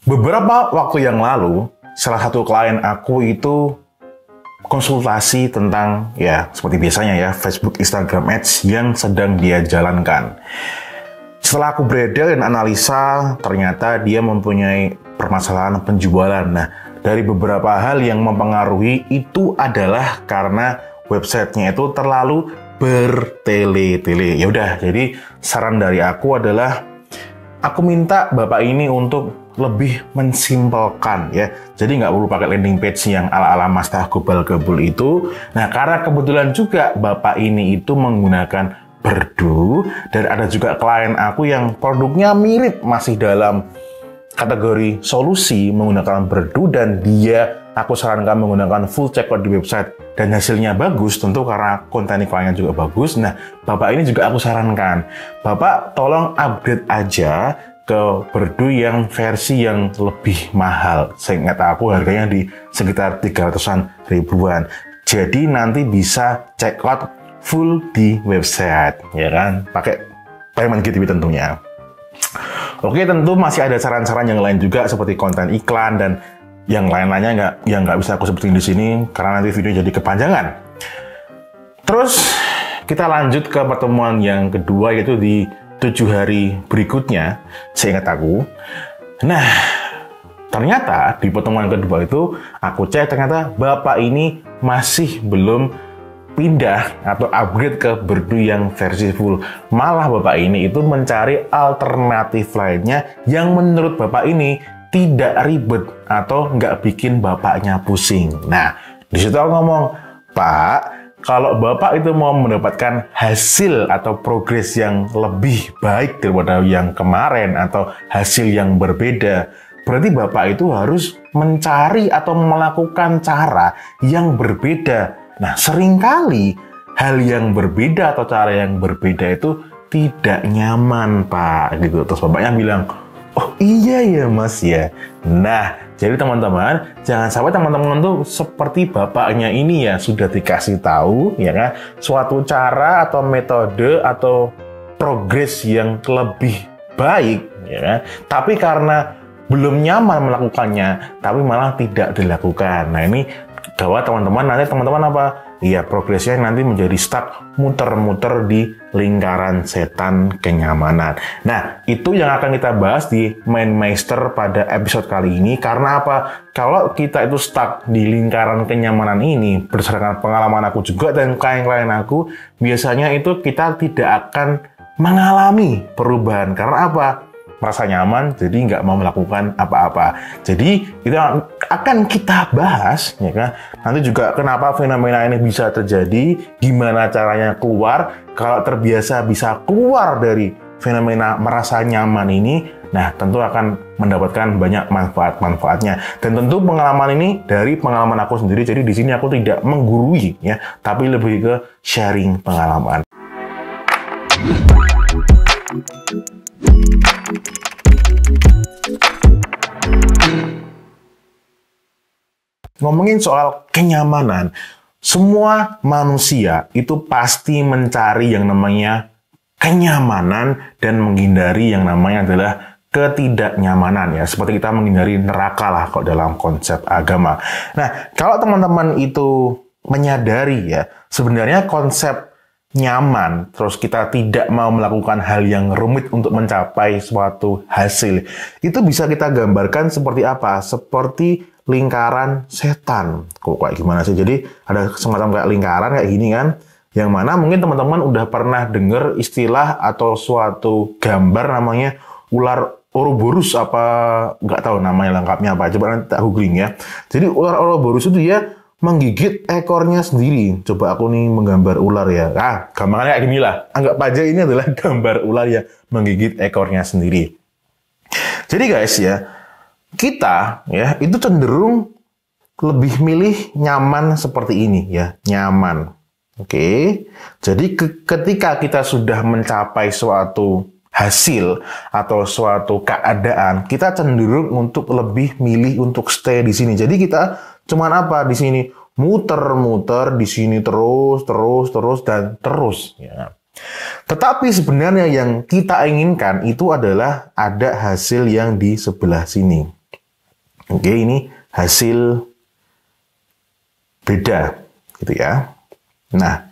Beberapa waktu yang lalu, salah satu klien aku itu konsultasi tentang, ya seperti biasanya ya, Facebook, Instagram Ads yang sedang dia jalankan. Setelah aku beredar dan analisa, ternyata dia mempunyai permasalahan penjualan. Nah, dari beberapa hal yang mempengaruhi itu adalah karena websitenya itu terlalu bertele-tele. Ya udah, jadi saran dari aku adalah aku minta Bapak ini untuk lebih mensimpelkan ya. Jadi nggak perlu pakai landing page yang ala-ala Mastah Gobal-Gabul itu. Nah, karena kebetulan juga Bapak ini itu menggunakan Berdu, dan ada juga klien aku yang produknya mirip, masih dalam kategori solusi menggunakan Berdu, dan aku sarankan menggunakan full checkout di website dan hasilnya bagus, tentu karena konten kliennya juga bagus. Nah, Bapak ini juga aku sarankan, Bapak tolong upgrade aja ke Berdu yang versi yang lebih mahal. Seingat aku harganya di sekitar 300-an ribuan. Jadi nanti bisa check out full di website, ya kan? Pakai payment gateway tentunya. Oke, tentu masih ada saran-saran yang lain juga seperti konten iklan dan yang lain-lainnya nggak bisa aku sebutin di sini karena nanti video jadi kepanjangan. Terus kita lanjut ke pertemuan yang kedua, yaitu di 7 hari berikutnya, seingat aku. Nah, ternyata di pertemuan kedua itu aku cek, ternyata Bapak ini masih belum pindah atau upgrade ke Berdu yang versi full. Malah Bapak ini itu mencari alternatif lainnya yang menurut Bapak ini tidak ribet atau nggak bikin Bapaknya pusing. Nah, di situ aku ngomong, Pak, kalau Bapak itu mau mendapatkan hasil atau progres yang lebih baik daripada yang kemarin atau hasil yang berbeda, berarti Bapak itu harus mencari atau melakukan cara yang berbeda. Nah, seringkali hal yang berbeda atau cara yang berbeda itu tidak nyaman, Pak. Gitu. Terus Bapaknya bilang, oh iya ya Mas ya. Nah, jadi teman-teman, jangan sampai teman-teman tuh seperti Bapaknya ini ya, sudah dikasih tahu ya kan, suatu cara atau metode atau progres yang lebih baik ya kan, tapi karena belum nyaman melakukannya, tapi malah tidak dilakukan. Nah, ini gawat teman-teman, nanti teman-teman apa? Ya, progresnya nanti menjadi stuck, muter-muter di lingkaran setan kenyamanan. Nah, itu yang akan kita bahas di Mindmeister pada episode kali ini. Karena apa? Kalau kita itu stuck di lingkaran kenyamanan ini, berdasarkan pengalaman aku juga dan klien-klien aku, biasanya itu kita tidak akan mengalami perubahan. Karena apa? Merasa nyaman, jadi nggak mau melakukan apa-apa. Jadi itu akan kita bahas, ya kan? Nanti juga kenapa fenomena ini bisa terjadi, gimana caranya keluar, kalau terbiasa bisa keluar dari fenomena merasa nyaman ini. Nah, tentu akan mendapatkan banyak manfaat-manfaatnya. Dan tentu pengalaman ini dari pengalaman aku sendiri. Jadi di sini aku tidak menggurui, ya, tapi lebih ke sharing pengalaman. Ngomongin soal kenyamanan, semua manusia itu pasti mencari yang namanya kenyamanan dan menghindari yang namanya adalah ketidaknyamanan ya. Seperti kita menghindari neraka lah kok dalam konsep agama. Nah, kalau teman-teman itu menyadari ya, sebenarnya konsep nyaman, terus kita tidak mau melakukan hal yang rumit untuk mencapai suatu hasil, itu bisa kita gambarkan seperti apa? Seperti lingkaran setan. Kok kayak gimana sih? Jadi ada semacam kayak lingkaran kayak gini kan, yang mana mungkin teman-teman udah pernah dengar istilah atau suatu gambar namanya ular Ouroboros, apa nggak tahu namanya lengkapnya apa, coba nanti tak googling ya. Jadi ular Ouroboros itu dia menggigit ekornya sendiri. Coba aku nih menggambar ular ya. Gambarnya kayak gini lah. Anggap aja ini adalah gambar ular yang menggigit ekornya sendiri. Jadi guys ya, kita ya itu cenderung lebih milih nyaman seperti ini ya, nyaman. Oke. Jadi ketika kita sudah mencapai suatu hasil atau suatu keadaan, kita cenderung untuk lebih milih untuk stay di sini. Jadi kita cuman apa di sini, muter-muter di sini terus dan terus ya. Tetapi sebenarnya yang kita inginkan itu adalah ada hasil yang di sebelah sini. Oke, ini hasil beda gitu ya. Nah,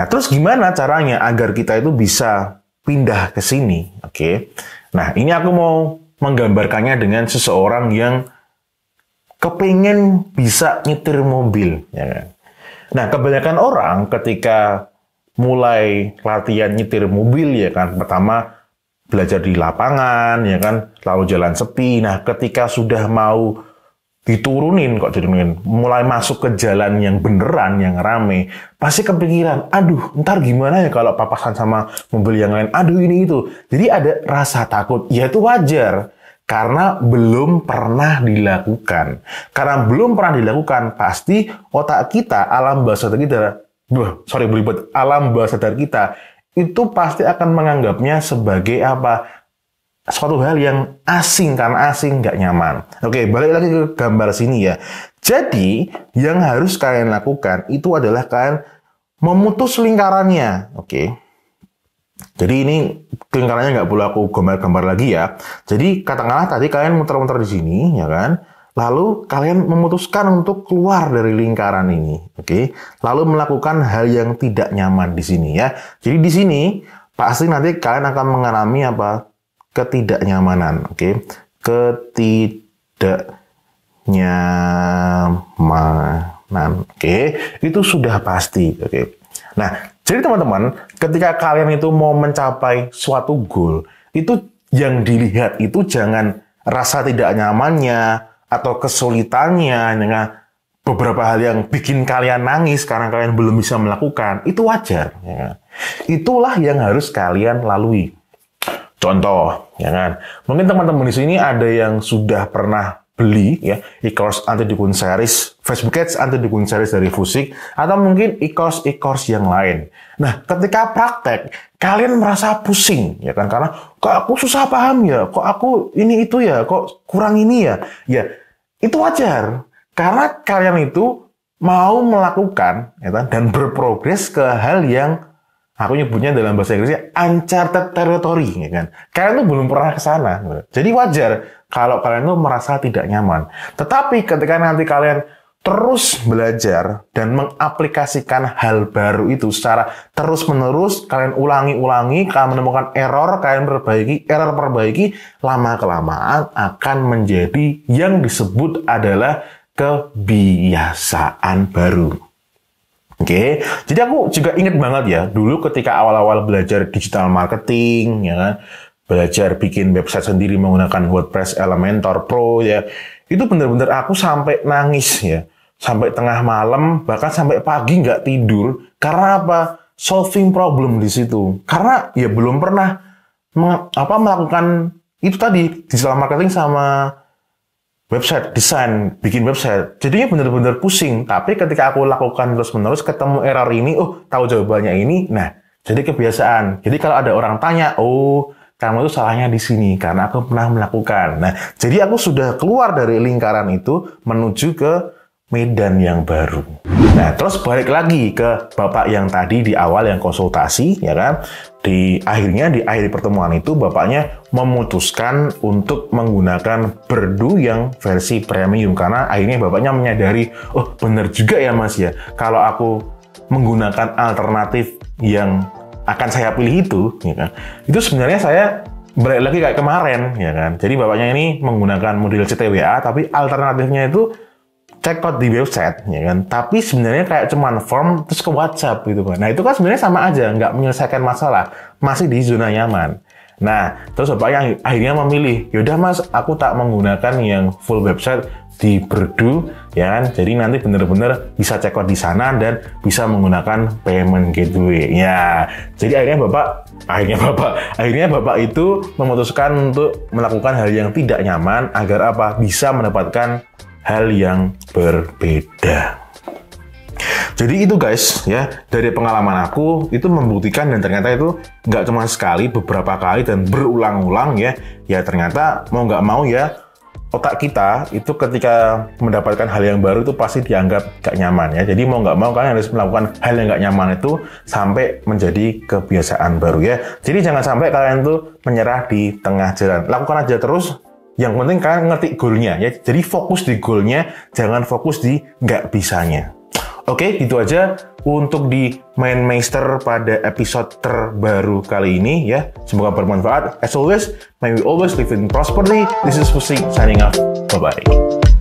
terus gimana caranya agar kita itu bisa pindah ke sini? Oke. Nah, ini aku mau menggambarkannya dengan seseorang yang kepengen bisa nyetir mobil, ya kan? Nah, kebanyakan orang ketika mulai latihan nyetir mobil, ya kan, pertama belajar di lapangan, ya kan, lalu jalan sepi. Nah, ketika sudah mau mulai masuk ke jalan yang beneran, yang rame, pasti kepikiran, aduh, ntar gimana ya kalau papasan sama mobil yang lain, aduh ini itu. Jadi ada rasa takut, ya itu wajar. Karena belum pernah dilakukan. Karena belum pernah dilakukan, pasti otak kita, alam bawah sadar kita, alam bawah sadar kita, itu pasti akan menganggapnya sebagai apa? Suatu hal yang asing, karena asing, nggak nyaman. Oke, balik lagi ke gambar sini ya. Jadi, yang harus kalian lakukan itu adalah kalian memutus lingkarannya. Oke. Jadi ini lingkarannya nggak perlu aku gambar-gambar lagi ya. Jadi katakanlah tadi kalian muter-muter di sini, ya kan? Lalu kalian memutuskan untuk keluar dari lingkaran ini, oke? Lalu melakukan hal yang tidak nyaman di sini ya. Jadi di sini pasti nanti kalian akan mengalami apa? Ketidaknyamanan, oke? Ketidaknyamanan, oke? Itu sudah pasti, oke? Nah, jadi teman-teman, ketika kalian itu mau mencapai suatu goal, itu yang dilihat itu jangan rasa tidak nyamannya atau kesulitannya dengan beberapa hal yang bikin kalian nangis karena kalian belum bisa melakukan. Itu wajar. Ya. Itulah yang harus kalian lalui. Contoh, ya kan? Mungkin teman-teman di sini ada yang sudah pernah beli ya e-course anti-dukun series, Facebook Ads anti-dukun series dari Vusik, atau mungkin e-course yang lain. Nah, ketika praktek, kalian merasa pusing, ya kan? Karena kok aku susah paham ya, kok aku ini itu ya, kok kurang ini ya. Ya, itu wajar. Karena kalian itu mau melakukan, ya kan? Dan berprogres ke hal yang aku nyebutnya dalam bahasa Inggrisnya uncharted territory, ya kan? Kalian tuh belum pernah ke sana. Jadi wajar kalau kalian tuh merasa tidak nyaman. Tetapi ketika nanti kalian terus belajar dan mengaplikasikan hal baru itu secara terus-menerus, kalian ulangi-ulangi, kalian menemukan error, kalian perbaiki, lama-kelamaan akan menjadi yang disebut adalah kebiasaan baru. Oke, jadi aku juga ingat banget ya, dulu ketika awal-awal belajar digital marketing, ya kan, belajar bikin website sendiri menggunakan WordPress Elementor Pro, ya, itu benar-benar aku sampai nangis ya, sampai tengah malam, bahkan sampai pagi nggak tidur, karena apa? Solving problem di situ, karena ya belum pernah melakukan itu tadi, digital marketing sama website, desain, bikin website. Jadinya benar-benar pusing. Tapi ketika aku lakukan terus-menerus, ketemu error ini, tahu jawabannya ini, nah, jadi kebiasaan. Jadi kalau ada orang tanya, kamu itu salahnya di sini, karena aku pernah melakukan. Nah, jadi aku sudah keluar dari lingkaran itu, menuju ke medan yang baru. Nah, terus balik lagi ke Bapak yang tadi di awal yang konsultasi, ya kan? Di akhir pertemuan itu Bapaknya memutuskan untuk menggunakan Berdu yang versi premium karena akhirnya Bapaknya menyadari, benar juga ya Mas ya, kalau aku menggunakan alternatif yang akan saya pilih itu, ya kan? Itu sebenarnya saya balik lagi kayak kemarin, ya kan? Jadi Bapaknya ini menggunakan model CTWA, tapi alternatifnya itu check out di website, ya kan? Tapi sebenarnya kayak cuman form terus ke WhatsApp gitu kan. Nah, itu kan sebenarnya sama aja, nggak menyelesaikan masalah, masih di zona nyaman. Nah, terus Bapaknya akhirnya memilih, yaudah Mas, aku tak menggunakan yang full website di Berdu, ya kan? Jadi nanti benar-benar bisa check out di sana dan bisa menggunakan payment gateway. Ya, jadi akhirnya Bapak itu memutuskan untuk melakukan hal yang tidak nyaman agar apa? Bisa mendapatkan hal yang berbeda. Jadi itu guys ya, dari pengalaman aku itu membuktikan dan ternyata itu nggak cuma sekali, beberapa kali dan berulang-ulang ya. Ya ternyata mau nggak mau ya, otak kita itu ketika mendapatkan hal yang baru itu pasti dianggap nggak nyaman ya. Jadi mau nggak mau kalian harus melakukan hal yang nggak nyaman itu sampai menjadi kebiasaan baru ya. Jadi jangan sampai kalian tuh menyerah di tengah jalan. Lakukan aja terus. Yang penting kalian ngerti goalnya ya. Jadi fokus di goalnya, jangan fokus di nggak bisanya. Oke, gitu aja untuk di Mindmeister pada episode terbaru kali ini ya. Semoga bermanfaat. As always, may we always live in prosperity. This is Fusi signing off. Bye-bye.